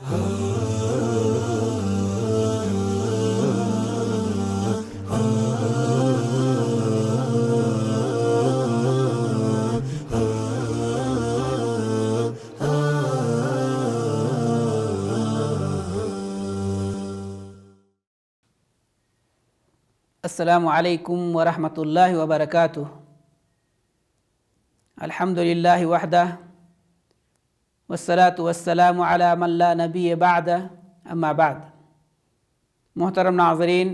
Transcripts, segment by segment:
السلام علیکم ورحمۃ اللہ وبرکاتہ۔ الحمدللہ وحدہ والصلاة والسلام علی من لا نبی بعدہ، اما بعد۔ محترم ناظرین،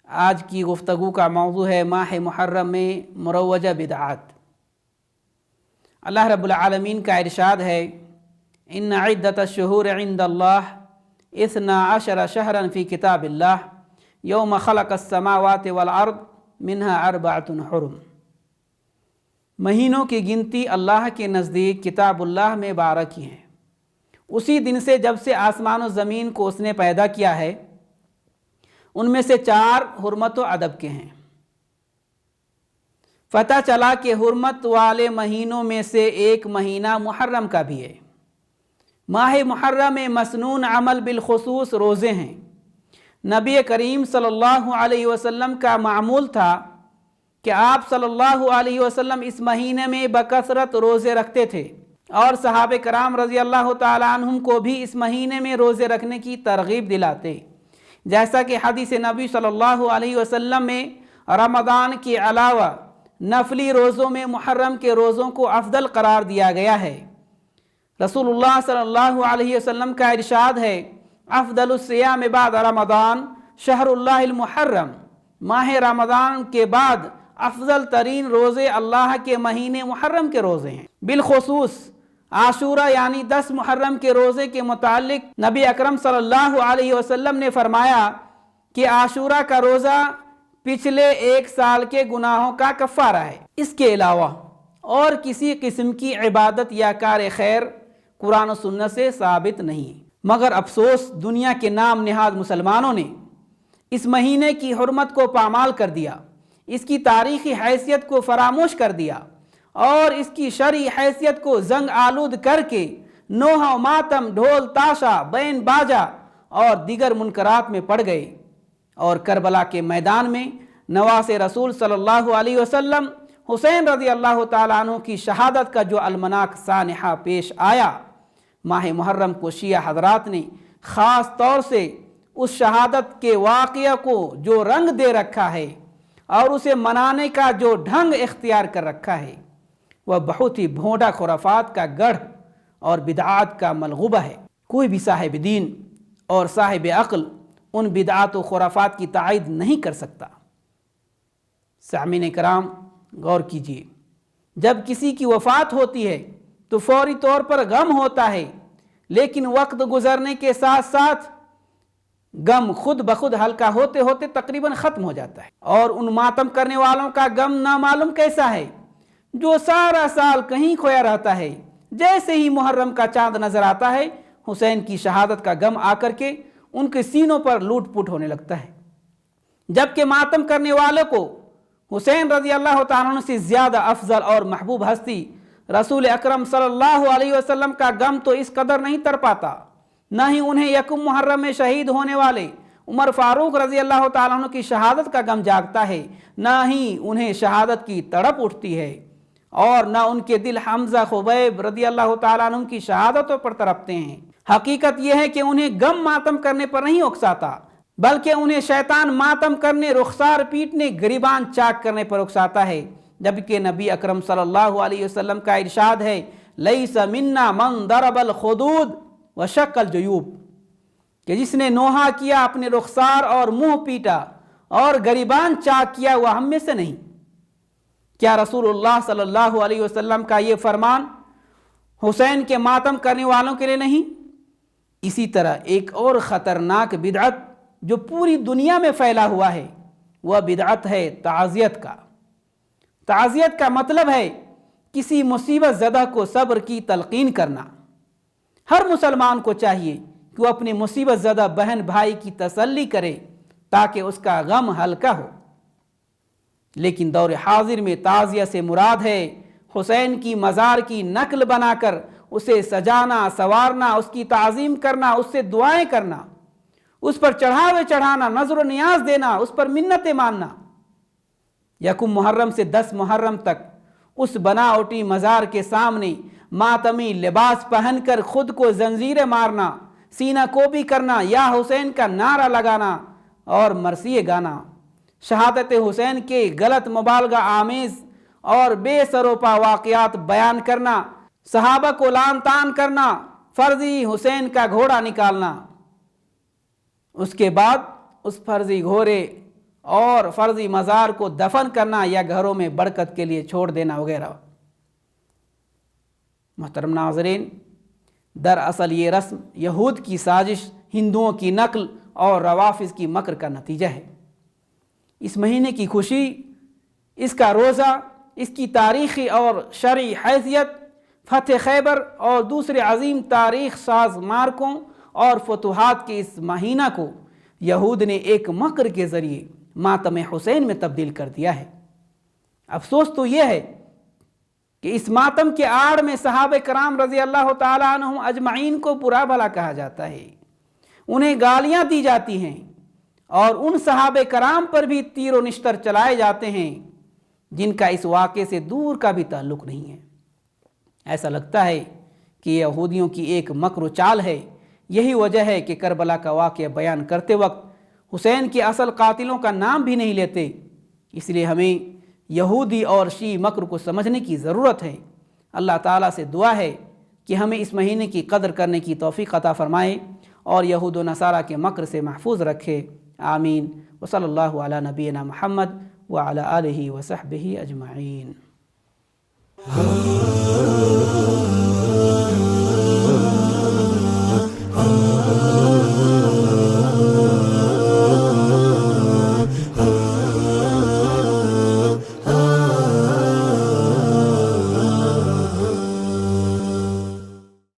آج کی گفتگو کا موضوع ہے ماہ محرم میں مروجہ بدعات۔ اللہ رب العالمین کا ارشاد ہے، ان عدۃ الشہور عند اللہ 12 شہرا فی کتاب اللہ یوم خلق السماوات والارض منہا 4 حرم۔ مہینوں کی گنتی اللہ کے نزدیک کتاب اللہ میں 12 کی ہیں، اسی دن سے جب سے آسمان و زمین کو اس نے پیدا کیا ہے، ان میں سے 4 حرمت و ادب کے ہیں۔ پتہ چلا کہ حرمت والے مہینوں میں سے ایک مہینہ محرم کا بھی ہے۔ ماہ محرم میں مسنون عمل بالخصوص روزے ہیں۔ نبی کریم صلی اللہ علیہ وسلم کا معمول تھا کہ آپ صلی اللہ علیہ وسلم اس مہینے میں بکثرت روزے رکھتے تھے، اور صحابہ کرام رضی اللہ تعالیٰ عنہم کو بھی اس مہینے میں روزے رکھنے کی ترغیب دلاتے، جیسا کہ حدیث نبی صلی اللہ علیہ وسلم میں رمضان کے علاوہ نفلی روزوں میں محرم کے روزوں کو افضل قرار دیا گیا ہے۔ رسول اللہ صلی اللہ علیہ وسلم کا ارشاد ہے، افضل الصیام بعد رمضان شہر اللہ المحرم۔ ماہ رمضان کے بعد افضل ترین روزے اللہ کے مہینے محرم کے روزے ہیں۔ بالخصوص عاشورہ یعنی 10 محرم کے روزے کے متعلق نبی اکرم صلی اللہ علیہ وسلم نے فرمایا کہ عاشورہ کا روزہ پچھلے 1 سال کے گناہوں کا کفارہ ہے۔ اس کے علاوہ اور کسی قسم کی عبادت یا کار خیر قرآن و سنت سے ثابت نہیں ہے، مگر افسوس دنیا کے نام نہاد مسلمانوں نے اس مہینے کی حرمت کو پامال کر دیا، اس کی تاریخی حیثیت کو فراموش کر دیا، اور اس کی شرعی حیثیت کو زنگ آلود کر کے نوحہ و ماتم، ڈھول تاشا، بین باجا اور دیگر منکرات میں پڑ گئے، اور کربلا کے میدان میں نواس رسول صلی اللہ علیہ وسلم حسین رضی اللہ تعالیٰ عنہ کی شہادت کا جو المناک سانحہ پیش آیا، ماہ محرم کو شیعہ حضرات نے خاص طور سے اس شہادت کے واقعہ کو جو رنگ دے رکھا ہے اور اسے منانے کا جو ڈھنگ اختیار کر رکھا ہے، وہ بہت ہی بھونڈا خرافات کا گڑھ اور بدعات کا ملغوبہ ہے۔ کوئی بھی صاحب دین اور صاحب عقل ان بدعات و خرافات کی تائید نہیں کر سکتا۔ سامعین کرام، غور کیجیے، جب کسی کی وفات ہوتی ہے تو فوری طور پر غم ہوتا ہے، لیکن وقت گزرنے کے ساتھ ساتھ غم خود بخود ہلکا ہوتے ہوتے تقریباً ختم ہو جاتا ہے، اور ان ماتم کرنے والوں کا غم نامعلوم کیسا ہے جو سارا سال کہیں کھویا رہتا ہے، جیسے ہی محرم کا چاند نظر آتا ہے حسین کی شہادت کا غم آ کر کے ان کے سینوں پر لوٹ پوٹ ہونے لگتا ہے، جبکہ ماتم کرنے والوں کو حسین رضی اللہ تعالیٰ عنہ سے زیادہ افضل اور محبوب ہستی رسول اکرم صلی اللہ علیہ وسلم کا غم تو اس قدر نہیں تر پاتا، نہ ہی انہیں یکم محرم میں شہید ہونے والے عمر فاروق رضی اللہ تعالیٰ عنہ کی شہادت کا غم جاگتا ہے، نہ ہی انہیں شہادت کی تڑپ اٹھتی ہے، اور نہ ان کے دل حمزہ خبیب رضی اللہ تعالیٰ عنہ کی شہادتوں پر تڑپتے ہیں۔ حقیقت یہ ہے کہ انہیں غم ماتم کرنے پر نہیں اکساتا، بلکہ انہیں شیطان ماتم کرنے، رخسار پیٹنے، گریبان چاک کرنے پر اکساتا ہے، جبکہ نبی اکرم صلی اللہ علیہ وسلم کا ارشاد ہے، لیس منا من ضرب الخدود وشق الجیوب، کہ جس نے نوحہ کیا، اپنے رخسار اور منہ پیٹا اور گریبان چاک کیا، وہ ہم میں سے نہیں۔ کیا رسول اللہ صلی اللہ علیہ وسلم کا یہ فرمان حسین کے ماتم کرنے والوں کے لیے نہیں؟ اسی طرح ایک اور خطرناک بدعت جو پوری دنیا میں پھیلا ہوا ہے، وہ بدعت ہے تعزیت کا۔ تعزیت کا مطلب ہے کسی مصیبت زدہ کو صبر کی تلقین کرنا۔ ہر مسلمان کو چاہیے کہ وہ اپنے مصیبت زدہ بہن بھائی کی تسلی کرے تاکہ اس کا غم ہلکا ہو، لیکن دور حاضر میں تعزیہ سے مراد ہے حسین کی مزار کی نقل بنا کر اسے سجانا سنوارنا، اس کی تعظیم کرنا، اس سے دعائیں کرنا، اس پر چڑھاوے چڑھانا، نظر و نیاز دینا، اس پر منتیں ماننا۔ یکم محرم سے 10 محرم تک اس بناوٹی مزار کے سامنے ماتمی لباس پہن کر خود کو زنجیریں مارنا، سینہ کوبی کرنا، یا حسین کا نعرہ لگانا اور مرثیے گانا، شہادت حسین کے غلط مبالغہ آمیز اور بے سروپا واقعات بیان کرنا، صحابہ کو لعن طعن کرنا، فرضی حسین کا گھوڑا نکالنا، اس کے بعد اس فرضی گھوڑے اور فرضی مزار کو دفن کرنا یا گھروں میں برکت کے لیے چھوڑ دینا وغیرہ۔ محترم ناظرین، دراصل یہ رسم یہود کی سازش، ہندوؤں کی نقل اور روافظ کی مکر کا نتیجہ ہے۔ اس مہینے کی خوشی، اس کا روزہ، اس کی تاریخی اور شرعی حیثیت، فتح خیبر اور دوسرے عظیم تاریخ ساز مارکوں اور فتوحات کے اس مہینہ کو یہود نے ایک مکر کے ذریعے ماتم حسین میں تبدیل کر دیا ہے۔ افسوس تو یہ ہے کہ اس ماتم کے آڑ میں صحابہ کرام رضی اللہ تعالیٰ عنہم اجمعین کو برا بھلا کہا جاتا ہے، انہیں گالیاں دی جاتی ہیں، اور ان صحابہ کرام پر بھی تیر و نشتر چلائے جاتے ہیں جن کا اس واقعے سے دور کا بھی تعلق نہیں ہے۔ ایسا لگتا ہے کہ یہ یہودیوں کی ایک مکر و چال ہے۔ یہی وجہ ہے کہ کربلا کا واقعہ بیان کرتے وقت حسین کے اصل قاتلوں کا نام بھی نہیں لیتے۔ اس لیے ہمیں یہودی اور شیعی مکر کو سمجھنے کی ضرورت ہے۔ اللہ تعالیٰ سے دعا ہے کہ ہمیں اس مہینے کی قدر کرنے کی توفیق عطا فرمائے اور یہود و نصارہ کے مکر سے محفوظ رکھے۔ آمین۔ وصلی اللہ علی نبینا محمد وعلی آلہ وصحبہ اجمعین۔